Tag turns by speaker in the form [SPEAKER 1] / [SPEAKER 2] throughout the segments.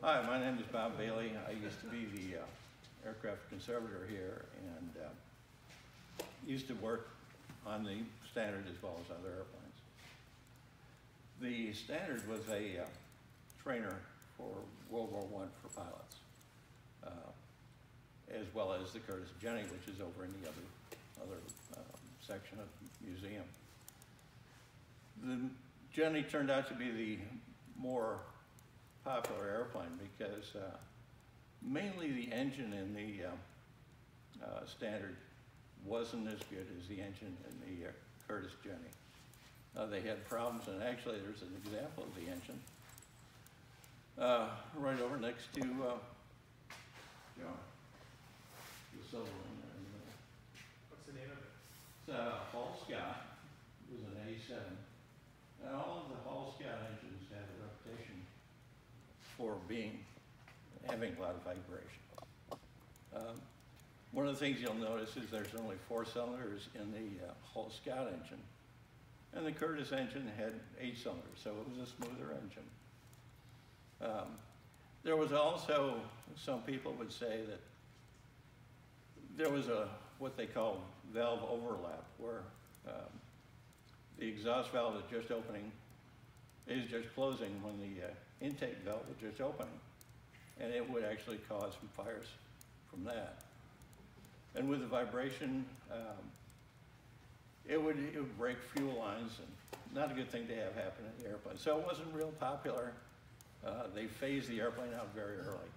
[SPEAKER 1] Hi, my name is Bob Bailey. I used to be the aircraft conservator here and used to work on the Standard as well as other airplanes. The Standard was a trainer for World War I for pilots, as well as the Curtiss Jenny, which is over in the other section of the museum. The Jenny turned out to be the more popular airplane because mainly the engine in the Standard wasn't as good as the engine in the Curtiss Jenny. They had problems, and actually there's an example of the engine right over next to John. The silver one there in the middle.
[SPEAKER 2] What's the name of it?
[SPEAKER 1] It's Hall Scott. It was an A7. And all of the Hall Scott engines have a reputation for having a lot of vibration. One of the things you'll notice is there's only 4 cylinders in the Hall Scott engine. And the Curtiss engine had 8 cylinders, so it was a smoother engine. There was also, some people would say that there was what they call valve overlap, where the exhaust valve is just closing when the intake valve is just opening. And it would actually cause some fires from that. And with the vibration, it would break fuel lines, and not a good thing to have happen in the airplane. So it wasn't real popular. They phased the airplane out very early.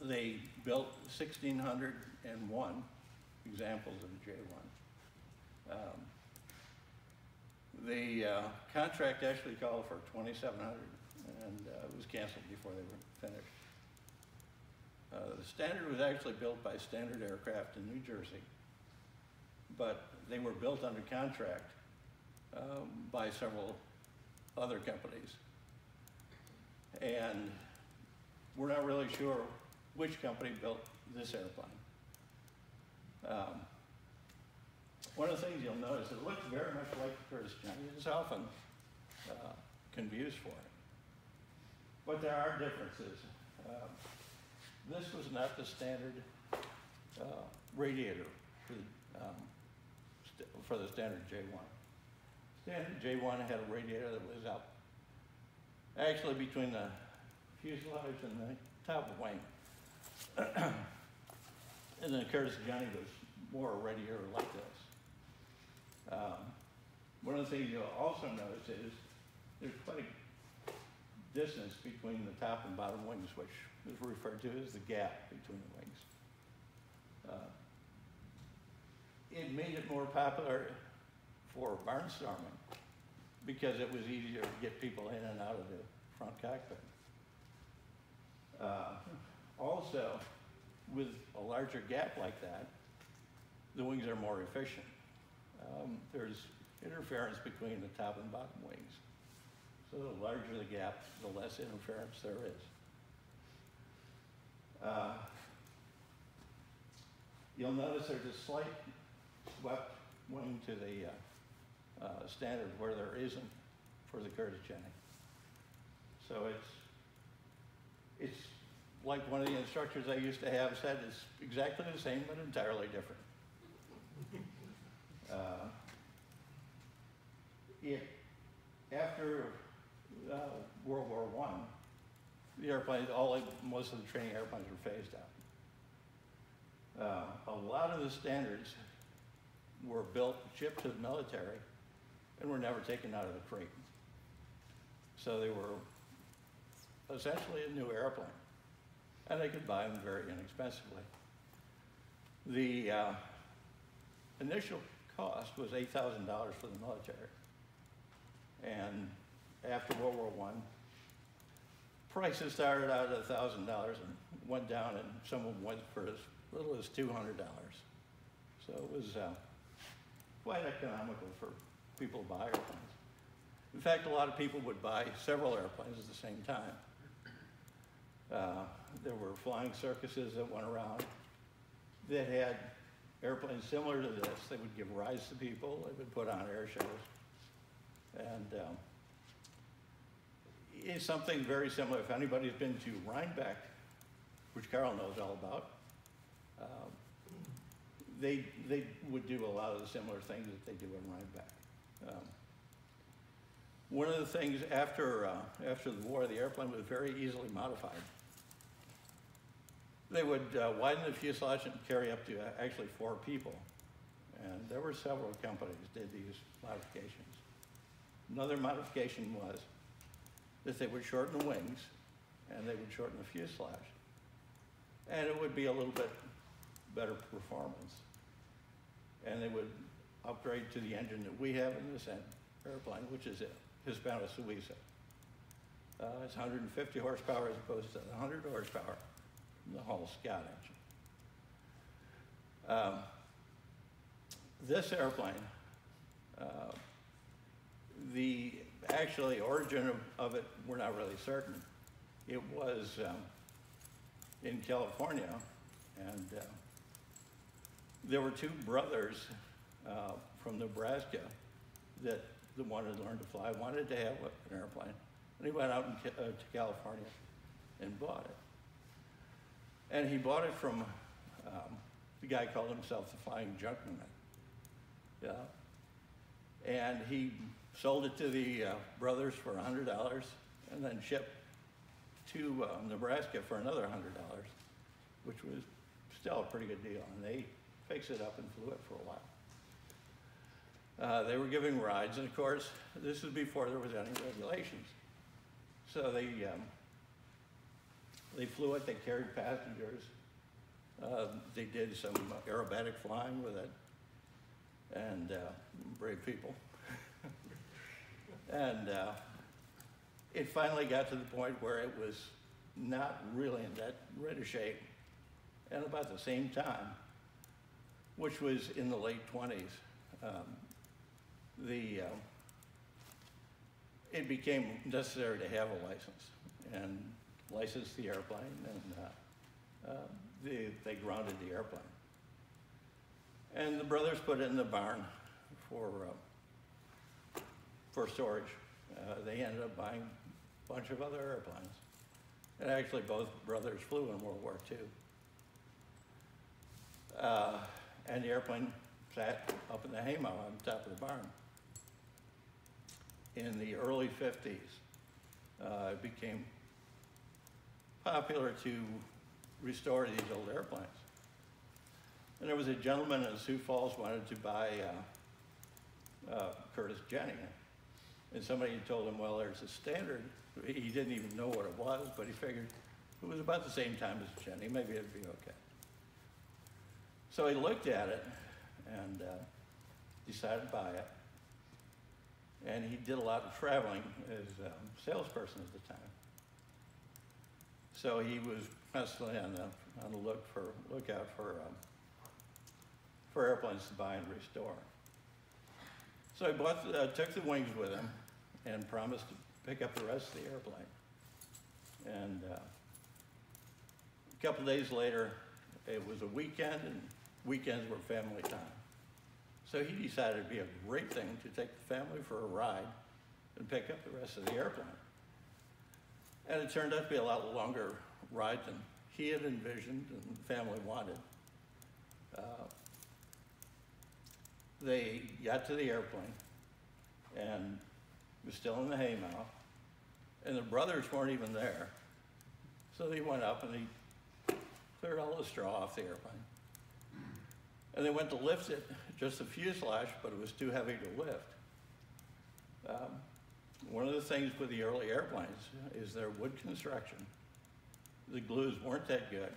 [SPEAKER 1] They built 1,601 examples of the J-1. The contract actually called for 2,700, and it was canceled before they were finished. The Standard was actually built by Standard Aircraft in New Jersey, but they were built under contract by several other companies. And we're not really sure which company built this airplane. One of the things you'll notice, it looks very much like the Curtiss Jenny. It's often confused for it. But there are differences. This was not the standard radiator for the Standard J-1. Standard J-1 had a radiator that was up actually between the fuselage and the top wing. And the Curtiss Jenny was more a radiator like this. One of the things you'll also notice is there's quite a distance between the top and bottom wings, which is referred to as the gap between the wings. It made it more popular for barnstorming because it was easier to get people in and out of the front cockpit. Also, with a larger gap like that, the wings are more efficient. There's interference between the top and bottom wings. So the larger the gap, the less interference there is. You'll notice there's a slight swept wing to the Standard where there isn't for the Curtiss Jenny. So it's like one of the instructors I used to have said, it's exactly the same but entirely different. After World War I, the airplanes, most of the training airplanes were phased out. A lot of the Standards were built, shipped to the military, and were never taken out of the crate. So they were essentially a new airplane, and they could buy them very inexpensively. The initial cost was $8,000 for the military. And after World War I, prices started out at $1,000 and went down, and some of them went for as little as $200. So it was quite economical for people to buy airplanes. In fact, a lot of people would buy several airplanes at the same time. There were flying circuses that went around that had airplanes similar to this. They would give rides to people. They would put on air shows. And is something very similar. If anybody's been to Rhinebeck, which Karl knows all about, they would do a lot of the similar things that they do in Rhinebeck. One of the things after the war, the airplane was very easily modified. They would widen the fuselage and carry up to actually 4 people. And there were several companies that did these modifications. Another modification was that they would shorten the wings and they would shorten the fuselage. And it would be a little bit better performance. And they would upgrade to the engine that we have in this airplane, which is a Hispano Suiza. It's 150 horsepower as opposed to 100 horsepower in the Hall Scout engine. This airplane, the actually origin of it, we're not really certain. It was in California, and there were 2 brothers from Nebraska that wanted to learn to fly, wanted to have an airplane. And he went out to California and bought it. And he bought it from the guy called himself the Flying Junkman. Yeah. And he sold it to the brothers for $100 and then shipped to Nebraska for another $100, which was still a pretty good deal. And they fixed it up and flew it for a while. They were giving rides, and of course, this was before there was any regulations. So they flew it, they carried passengers. They did some aerobatic flying with it, and brave people. And it finally got to the point where it was not really in that great a shape. And about the same time, which was in the late 20s, it became necessary to have a license and license the airplane, and they grounded the airplane. And the brothers put it in the barn for storage. They ended up buying a bunch of other airplanes. And actually both brothers flew in World War II. And the airplane sat up in the haymow on top of the barn. In the early 50s, it became popular to restore these old airplanes. And there was a gentleman in Sioux Falls wanted to buy Curtiss Jenny. And somebody told him, well, there's a standard. He didn't even know what it was, but he figured it was about the same time as Jenny. Maybe it'd be okay. So he looked at it and decided to buy it. And he did a lot of traveling as a salesperson at the time. So he was constantly on the lookout for airplanes to buy and restore. So he took the wings with him and promised to pick up the rest of the airplane. And a couple of days later, it was a weekend, and weekends were family time. So he decided it'd be a great thing to take the family for a ride and pick up the rest of the airplane. And it turned out to be a lot longer ride than he had envisioned and the family wanted. They got to the airplane, and it was still in the haymow, and the brothers weren't even there. So they went up and he cleared all the straw off the airplane. And they went to lift it, just the fuselage, but it was too heavy to lift. One of the things with the early airplanes is their wood construction. The glues weren't that good,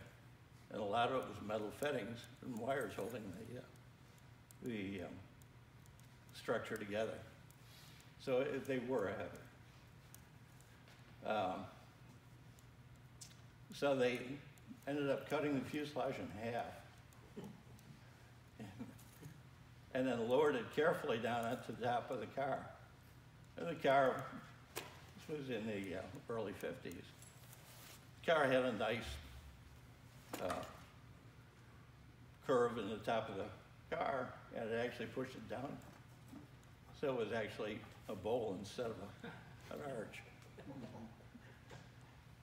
[SPEAKER 1] and a lot of it was metal fittings and wires holding the structure together. So they were heavy. So they ended up cutting the fuselage in half and then lowered it carefully down onto the top of the car. And the car, this was in the early 50s. The car had a nice curve in the top of the car, and it actually pushed it down. So it was actually a bowl instead of an arch.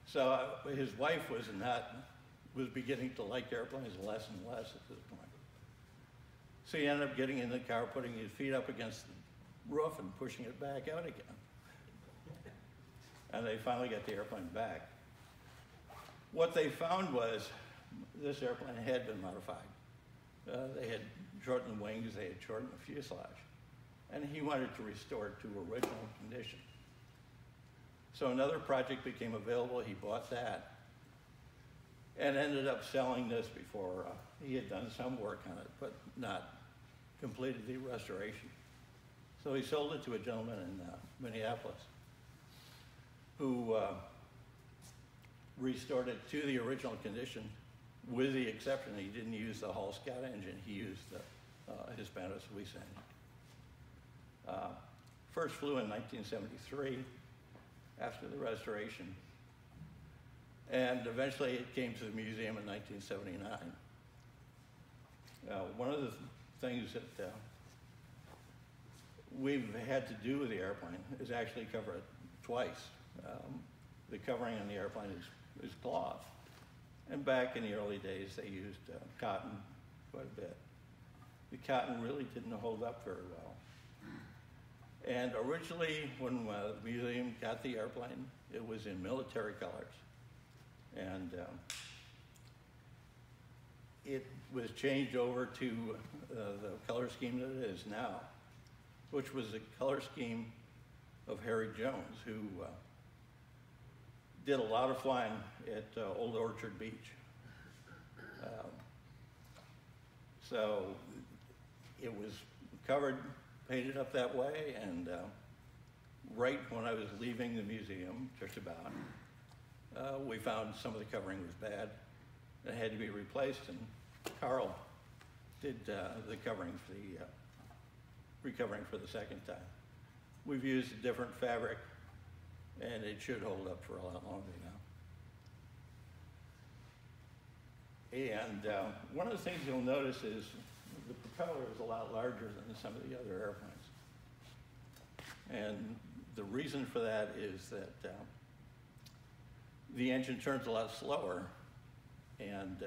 [SPEAKER 1] So his wife was beginning to like airplanes less and less at this point. So he ended up getting in the car, putting his feet up against the roof and pushing it back out again. And they finally got the airplane back. What they found was this airplane had been modified. They had shortened the wings, they had shortened the fuselage. And he wanted to restore it to original condition. So another project became available, he bought that, and ended up selling this before he had done some work on it, but not completed the restoration. So he sold it to a gentleman in Minneapolis who restored it to the original condition, with the exception he didn't use the Hall Scout engine, he used the Hispano Suisse engine. First flew in 1973 after the restoration, and eventually it came to the museum in 1979. One of the things that we've had to do with the airplane is actually cover it twice. The covering on the airplane is cloth. And back in the early days, they used cotton quite a bit. The cotton really didn't hold up very well. And originally, when the museum got the airplane, it was in military colors. And it was changed over to the color scheme that it is now, which was the color scheme of Harry Jones, who did a lot of flying at Old Orchard Beach. So it was covered, painted up that way, and right when I was leaving the museum, just about, we found some of the covering was bad. It had to be replaced, and Karl did the covering for the recovering for the second time. We've used a different fabric, and it should hold up for a lot longer now. And one of the things you'll notice is the propeller is a lot larger than some of the other airplanes. And the reason for that is that the engine turns a lot slower, and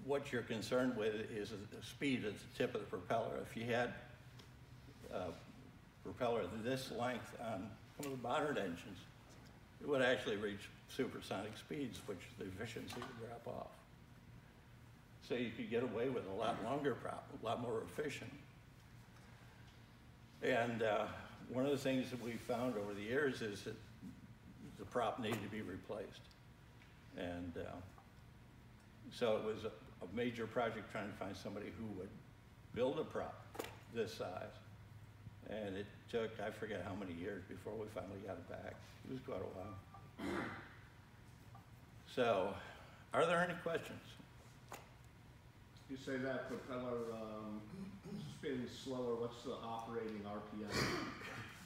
[SPEAKER 1] what you're concerned with is the speed at the tip of the propeller. If you had a propeller this length on some of the modern engines, it would actually reach supersonic speeds, which the efficiency would drop off. So you could get away with a lot longer prop, a lot more efficient. And one of the things that we found over the years is that the prop needed to be replaced. And so it was a major project trying to find somebody who would build a prop this size. And it took, I forget how many years before we finally got it back. It was quite a while. So, are there any questions?
[SPEAKER 3] You say that propeller spins slower. What's the operating RPM?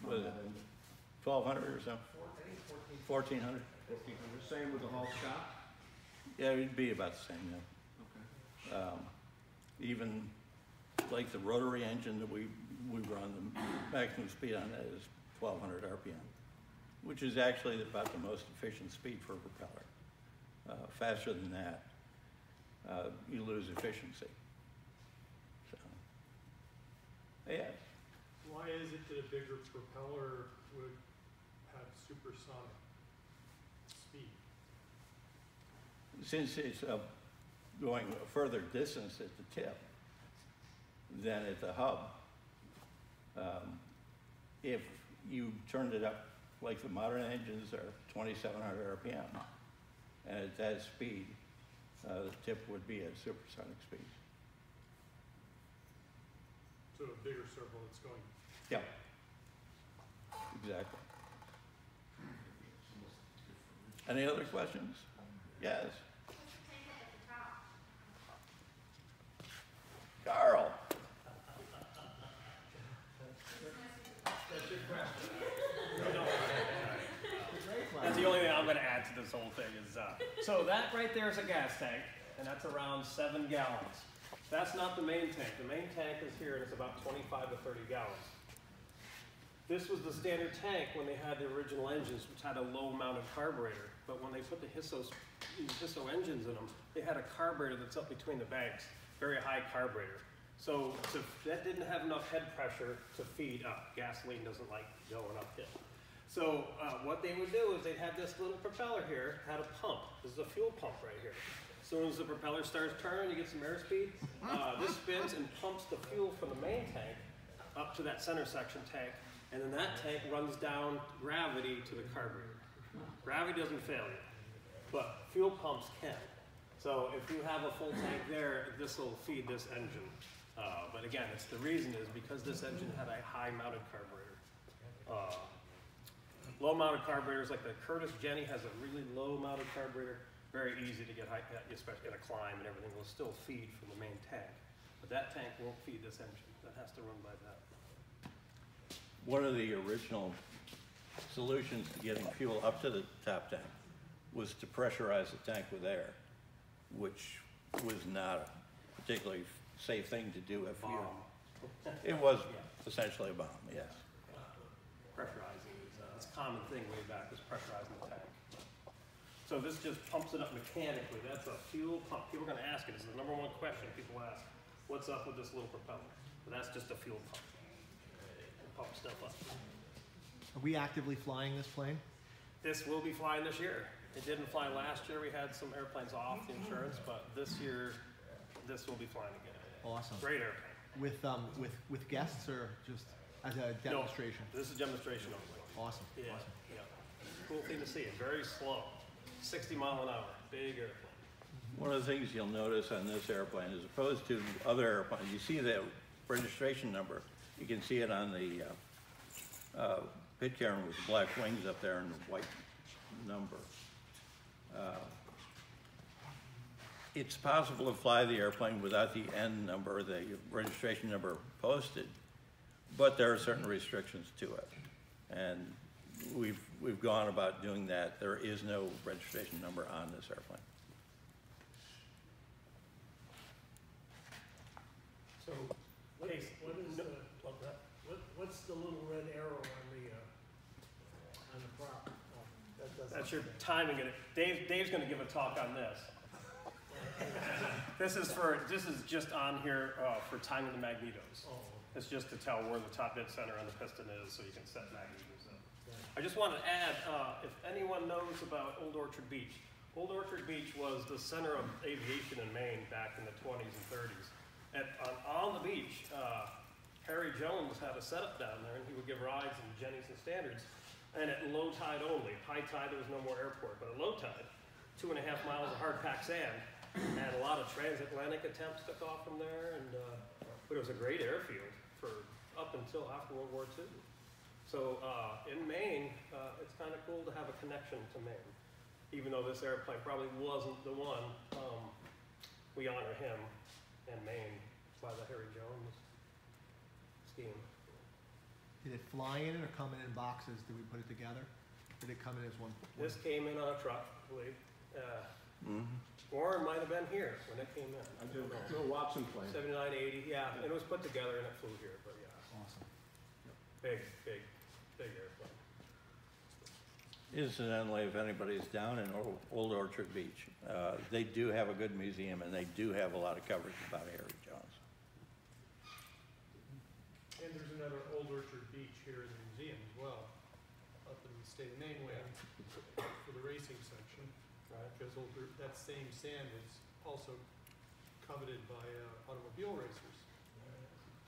[SPEAKER 1] Was it 1,200 or so? 1,400.
[SPEAKER 3] 1,400. Same with the Hall Scout?
[SPEAKER 1] Yeah, it'd be about the same, yeah.
[SPEAKER 3] Okay.
[SPEAKER 1] Even like the rotary engine that we run, the maximum speed on that is 1,200 RPM, which is actually about the most efficient speed for a propeller. Faster than that, you lose efficiency. So, yeah.
[SPEAKER 2] Why is it that a bigger propeller would have supersonic speed?
[SPEAKER 1] Since it's going a further distance at the tip than at the hub, if you turned it up like the modern engines are 2,700 RPM, and at that speed, the tip would be at supersonic speeds.
[SPEAKER 2] So a bigger circle that's going.
[SPEAKER 1] Yeah, exactly. Any other questions? Yes. Karl.
[SPEAKER 4] That's the only thing I'm going to add to this whole thing is, so that right there is a gas tank, and that's around 7 gallons. That's not the main tank. The main tank is here, and it's about 25 to 30 gallons. This was the standard tank when they had the original engines, which had a low-mounted carburetor. But when they put the Hisso engines in them, they had a carburetor that's up between the banks, very high carburetor. So that didn't have enough head pressure to feed up. Gasoline doesn't like going uphill. So what they would do is they'd have this little propeller here, had a pump. This is a fuel pump right here. As soon as the propeller starts turning, you get some airspeed. This spins and pumps the fuel from the main tank up to that center section tank, and then that tank runs down gravity to the carburetor. Gravity doesn't fail you, but fuel pumps can. So if you have a full tank there, this will feed this engine. But again, the reason is because this engine had a high-mounted carburetor. Low-mounted carburetors, like the Curtiss Jenny has a really low-mounted carburetor, very easy to get high, especially in a climb and everything, will still feed from the main tank. But that tank won't feed this engine. That has to run by that.
[SPEAKER 1] One of the original solutions to getting fuel up to the top tank was to pressurize the tank with air, which was not a particularly safe thing to do if you... It was essentially a bomb, yes.
[SPEAKER 4] Pressurizing is a common thing way back, was pressurizing the tank. So this just pumps it up mechanically. That's a fuel pump. People are going to ask it. It's the #1 question people ask. What's up with this little propeller? But that's just a fuel pump. It pumps stuff up.
[SPEAKER 5] Are we actively flying this plane?
[SPEAKER 4] This will be flying this year. It didn't fly last year. We had some airplanes off the insurance, but this year, this will be flying again.
[SPEAKER 5] Awesome.
[SPEAKER 4] Great airplane.
[SPEAKER 5] With guests or just as a demonstration?
[SPEAKER 4] No, this is demonstration only.
[SPEAKER 5] Awesome.
[SPEAKER 4] Yeah,
[SPEAKER 5] Awesome.
[SPEAKER 4] yeah. Cool thing to see. Very slow. 60 mile an hour. Big airplane.
[SPEAKER 1] One of the things you'll notice on this airplane, as opposed to other airplanes, you see the registration number. You can see it on the Pitcairn with the black wings up there and the white number. It's possible to fly the airplane without the N number, the registration number posted, but there are certain restrictions to it. And we've gone about doing that. There is no registration number on this airplane.
[SPEAKER 6] So, what's the little red arrow on the prop?
[SPEAKER 4] That's your timing it. Dave's going to give a talk on this. This is just on here for timing the magnetos.
[SPEAKER 6] Oh,
[SPEAKER 4] It's just to tell where the top dead center on the piston is, so you can set magnetos up. I just want to add, if anyone knows about Old Orchard Beach, Old Orchard Beach was the center of aviation in Maine back in the 20s and 30s. On the beach, Harry Jones had a setup down there, and he would give rides in Jennies and Standards, and at low tide only. High tide, there was no more airport, but at low tide, 2.5 miles of hard-packed sand, and a lot of transatlantic attempts took off from there, and but it was a great airfield for up until after World War II. So in Maine, it's kind of cool to have a connection to Maine. Even though this airplane probably wasn't the one, we honor him in Maine by the Harry Jones scheme.
[SPEAKER 5] Did it fly in or come in boxes? Did we put it together? Did it come in as one?
[SPEAKER 4] This came in on a truck, I believe. Warren might have been here when it came in.
[SPEAKER 3] I did a Watson plane.
[SPEAKER 4] 79, 80, yeah. And it was put together and it flew here, but yeah.
[SPEAKER 5] Awesome.
[SPEAKER 4] Big airplane.
[SPEAKER 1] Incidentally, if anybody's down in Old Orchard Beach, they do have a good museum and they do have a lot of coverage about Harry Jones.
[SPEAKER 2] And there's another Old Orchard Beach here in the museum as well, up in the state of Maine land for the racing section.
[SPEAKER 4] Right.
[SPEAKER 2] Because that same sand is also coveted by automobile racers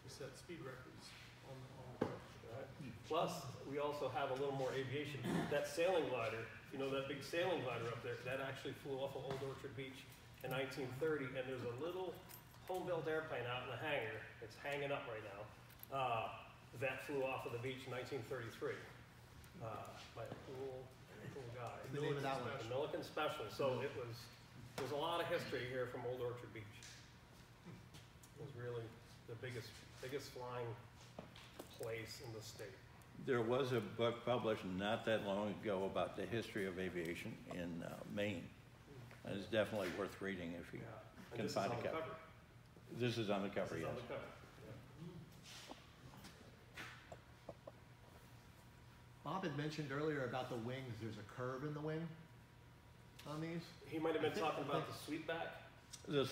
[SPEAKER 2] to set speed records on the coast.
[SPEAKER 4] Right. Plus, we also have a little more aviation. That sailing glider, you know, that big sailing glider up there, that actually flew off of Old Orchard Beach in 1930, and there's a little home-built airplane out in the hangar. It's hanging up right now. That flew off of the beach in 1933 by a cool guy.
[SPEAKER 5] The name of that one?
[SPEAKER 4] The Milliken Special. So there's a lot of history here from Old Orchard Beach. It was really the biggest flying place in the state.
[SPEAKER 1] There was a book published not that long ago about the history of aviation in Maine. And it's definitely worth reading if you
[SPEAKER 4] And
[SPEAKER 1] can
[SPEAKER 4] this
[SPEAKER 1] find
[SPEAKER 4] is on
[SPEAKER 1] a
[SPEAKER 4] the
[SPEAKER 1] copy.
[SPEAKER 4] cover.
[SPEAKER 1] This is on the cover,
[SPEAKER 4] This is
[SPEAKER 1] yes.
[SPEAKER 4] on the cover.
[SPEAKER 5] Bob had mentioned earlier about the wings, there's a curve in the wing on these.
[SPEAKER 4] He might have been talking about the sweepback.
[SPEAKER 1] The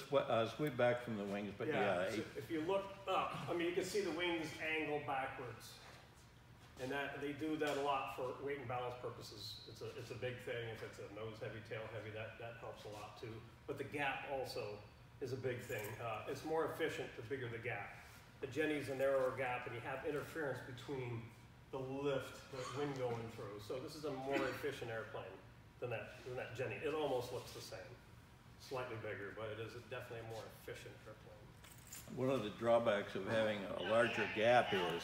[SPEAKER 1] sweep back from the wings, but yeah,
[SPEAKER 4] So if you look up, I mean, you can see the wings angle backwards. And that, they do that a lot for weight and balance purposes. It's a big thing. If it's a nose heavy, tail heavy, that helps a lot too. But the gap also is a big thing. It's more efficient the bigger the gap. The Jenny's a narrower gap, and you have interference between the lift, the wind going through. So this is a more efficient airplane than that Jenny. It almost looks the same. Slightly bigger, but it is definitely a more efficient airplane.
[SPEAKER 1] one of the drawbacks of having a larger gap is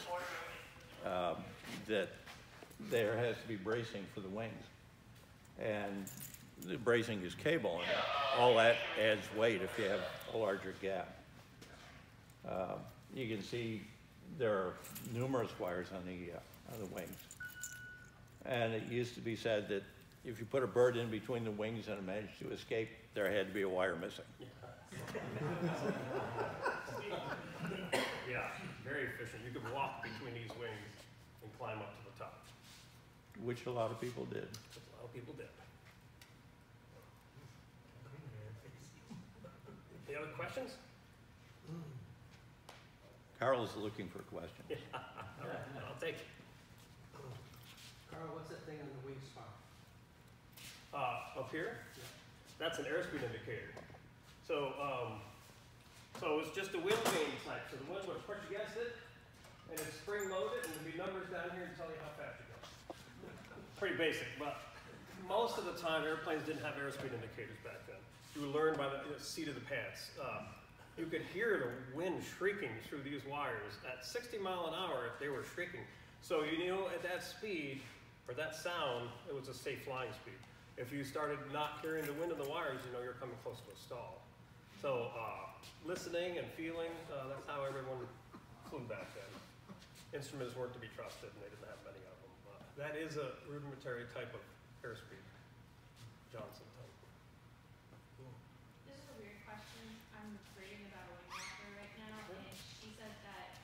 [SPEAKER 1] that there has to be bracing for the wings. And the bracing is cable, and all that adds weight if you have a larger gap. You can see there are numerous wires on the wings. And it used to be said that if you put a bird in between the wings and it managed to escape, there had to be a wire missing.
[SPEAKER 4] Yeah, very efficient. You could walk between these wings and climb up to the top.
[SPEAKER 1] Which a lot of people did.
[SPEAKER 4] Which a lot of people did. Any other questions?
[SPEAKER 1] Karl is looking for a question.
[SPEAKER 4] All right, I'll take it.
[SPEAKER 6] Carl, what's that thing on the wing spot?
[SPEAKER 4] Up here, that's an airspeed indicator. So, so it's just a wind vane type. So the wind would push against it, and it's spring loaded, and there'd be numbers down here to tell you how fast you go. Pretty basic, but most of the time airplanes didn't have airspeed indicators back then. You would learn by the seat of the pants. You could hear the wind shrieking through these wires at 60 miles an hour if they were shrieking. So you know at that speed, or that sound, it was a safe flying speed. If you started not hearing the wind in the wires, you know you're coming close to a stall. So listening and feeling, that's how everyone flew back then. Instruments weren't to be trusted, and they didn't have many of them. That is a rudimentary type of airspeed. Johnson type.
[SPEAKER 7] This is a weird question. I'm reading about a wing walker right now, and she said that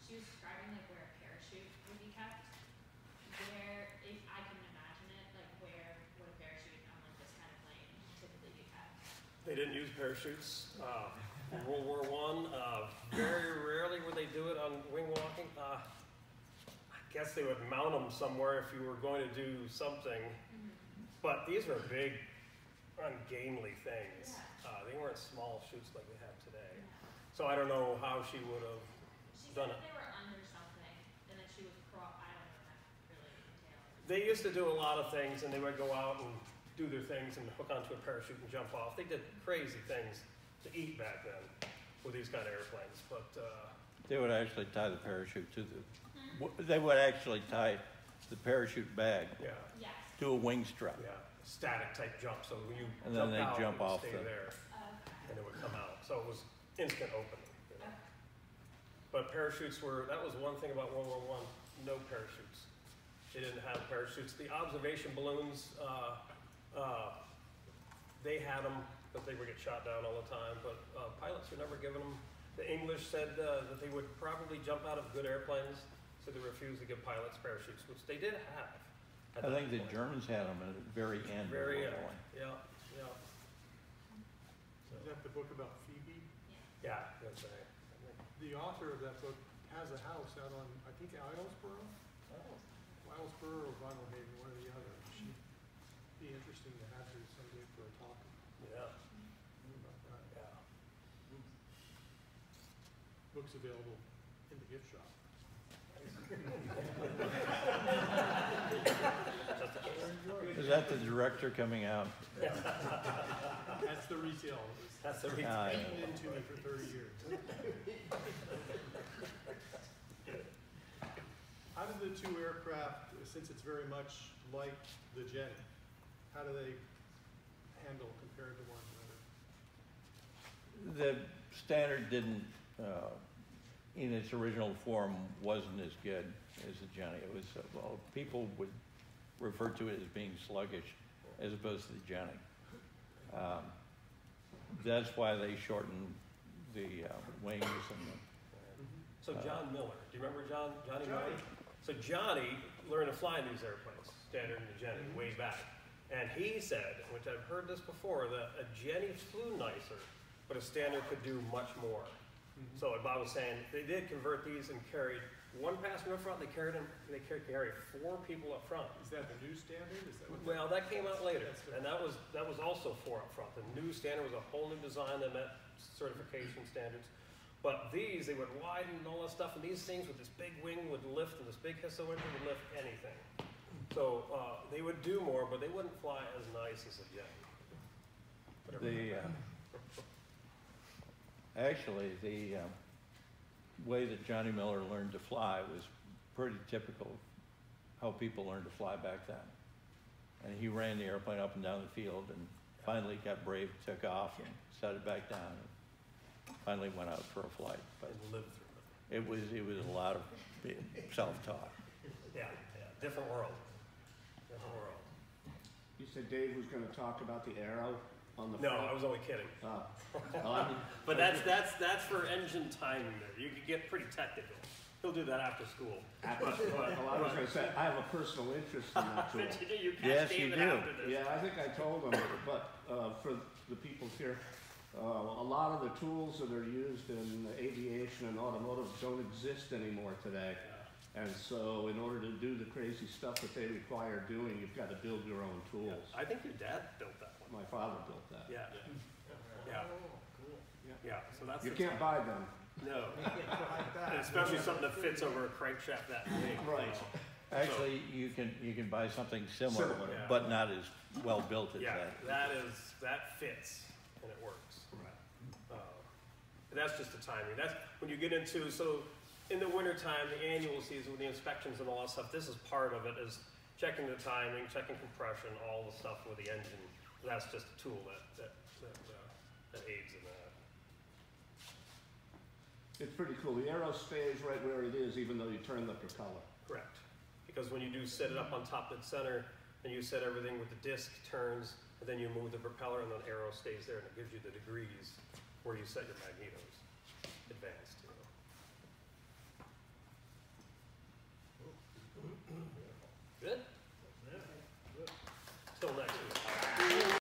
[SPEAKER 7] she was describing like where a parachute would be kept. Where, if I can imagine it, like where would a parachute on like this kind of plane typically be kept?
[SPEAKER 4] They didn't use parachutes. In World War I, very rarely would they do it on wing walking. I guess they would mount them somewhere if you were going to do something. But these were big, ungainly things.
[SPEAKER 7] Yeah.
[SPEAKER 4] They weren't small chutes like we have today. So I don't know how she would have
[SPEAKER 7] She
[SPEAKER 4] done
[SPEAKER 7] said
[SPEAKER 4] it.
[SPEAKER 7] they were under something, and then she was I don't know what that really entails.
[SPEAKER 4] They used to do a lot of things, and they would go out and do their things and hook onto a parachute and jump off. They did crazy things to eat back then with these kind of airplanes. But
[SPEAKER 1] They would actually tie the parachute to the, they would actually tie the parachute bag
[SPEAKER 4] yeah,
[SPEAKER 7] Yes.
[SPEAKER 1] to a wing strap.
[SPEAKER 4] yeah, static type jump. So when you
[SPEAKER 1] And then they
[SPEAKER 4] out,
[SPEAKER 1] jump
[SPEAKER 4] it would
[SPEAKER 1] off
[SPEAKER 4] stay
[SPEAKER 1] the-
[SPEAKER 4] there,
[SPEAKER 7] Okay.
[SPEAKER 4] and it would come out. So it was instant opening. You know?
[SPEAKER 7] Okay.
[SPEAKER 4] But parachutes were, that was one thing about World War I, no parachutes. They didn't have parachutes. The observation balloons, they had them, but they would get shot down all the time. But pilots were never given them. The English said that they would probably jump out of good airplanes, so they refused to give pilots parachutes, which they did have. at
[SPEAKER 1] I
[SPEAKER 4] that
[SPEAKER 1] think the
[SPEAKER 4] point.
[SPEAKER 1] Germans had them at the very end. of
[SPEAKER 4] Very,
[SPEAKER 1] World War I.
[SPEAKER 4] yeah, yeah.
[SPEAKER 2] Is that the book about Phoebe?
[SPEAKER 4] Yeah, that's right.
[SPEAKER 2] The author of that book has a house out on, I think, Islesboro? Islesboro or Vinalhaven, one or the other. She'd be interesting to have her someday for a talk
[SPEAKER 4] Yeah,
[SPEAKER 2] about that.
[SPEAKER 4] yeah.
[SPEAKER 2] Book's available in the gift shop.
[SPEAKER 1] Is that the director coming out?
[SPEAKER 2] That's the retail.
[SPEAKER 4] That's the
[SPEAKER 1] Ah,
[SPEAKER 4] reason.
[SPEAKER 1] yeah.
[SPEAKER 2] Eaten into me for 30 years. How do the two aircraft, since it's very much like the Jenny, how do they handle compared to one another?
[SPEAKER 1] The Standard didn't, in its original form, wasn't as good as the Jenny. It was, well, people would refer to it as being sluggish as opposed to the Jenny. That's why they shortened the wings and the,
[SPEAKER 4] So John Miller, do you remember Johnny Miller? So Johnny learned to fly these airplanes, Standard and the Jenny, way back. And he said, which I've heard this before, that a Jenny flew nicer, but a Standard could do much more. So like Bob was saying, they did convert these and carried one passenger up front. They carried 4 people up front.
[SPEAKER 2] Is that the new standard? Is that what?
[SPEAKER 4] Well, that came out later,
[SPEAKER 2] That's good.
[SPEAKER 4] and that was also 4 up front. The new Standard was a whole new design that met certification standards. But these, they would widen and all that stuff, and these things with this big wing would lift, and this big Hisso engine would lift anything. So they would do more, but they wouldn't fly as nice as a Jenny.
[SPEAKER 1] Actually, the way that Johnny Miller learned to fly was pretty typical of how people learned to fly back then. And he ran the airplane up and down the field and finally got brave, took off and set it back down. And finally went out for a flight. But
[SPEAKER 4] And lived through
[SPEAKER 1] it was a lot of self-taught.
[SPEAKER 4] it. Yeah, different world. Different world.
[SPEAKER 3] You said Dave was gonna talk about the arrow on the
[SPEAKER 4] No,
[SPEAKER 3] front?
[SPEAKER 4] I was only kidding.
[SPEAKER 3] Well, I mean,
[SPEAKER 4] But that's for engine timing there. You could get pretty technical. He'll do that after school.
[SPEAKER 3] I was gonna say, I have a personal interest in that tool.
[SPEAKER 4] You catch
[SPEAKER 1] Yes, you
[SPEAKER 4] David
[SPEAKER 1] do.
[SPEAKER 4] after this.
[SPEAKER 3] Yeah, I think I told them, but for the people here, a lot of the tools that are used in aviation and automotive don't exist anymore today. And so in order to do the crazy stuff that they require doing, you've got to build your own tools.
[SPEAKER 4] I think your dad built that one.
[SPEAKER 3] My father built that.
[SPEAKER 4] Yeah. Yeah. Yeah. So that's
[SPEAKER 3] You
[SPEAKER 4] the
[SPEAKER 3] can't buy them.
[SPEAKER 4] No.
[SPEAKER 5] Like that.
[SPEAKER 4] And especially something that fits over a crankshaft that big.
[SPEAKER 3] Right.
[SPEAKER 1] Actually, you can buy something similar,
[SPEAKER 3] Similar.
[SPEAKER 4] Yeah.
[SPEAKER 1] but not as well built as
[SPEAKER 4] Yeah,
[SPEAKER 1] that.
[SPEAKER 4] that fits and it works.
[SPEAKER 3] Right.
[SPEAKER 4] That's just the timing. That's when you get into, so in the wintertime, the annual season with the inspections and all that stuff, this is part of it, is checking the timing, checking compression, all the stuff with the engine. That's just a tool that aids in that.
[SPEAKER 3] It's pretty cool. The arrow stays right where it is, even though you turn the propeller.
[SPEAKER 4] Correct. Because when you do set it up on top of the center, and you set everything with the disc turns, and then you move the propeller and the arrow stays there and it gives you the degrees where you set your magnetos.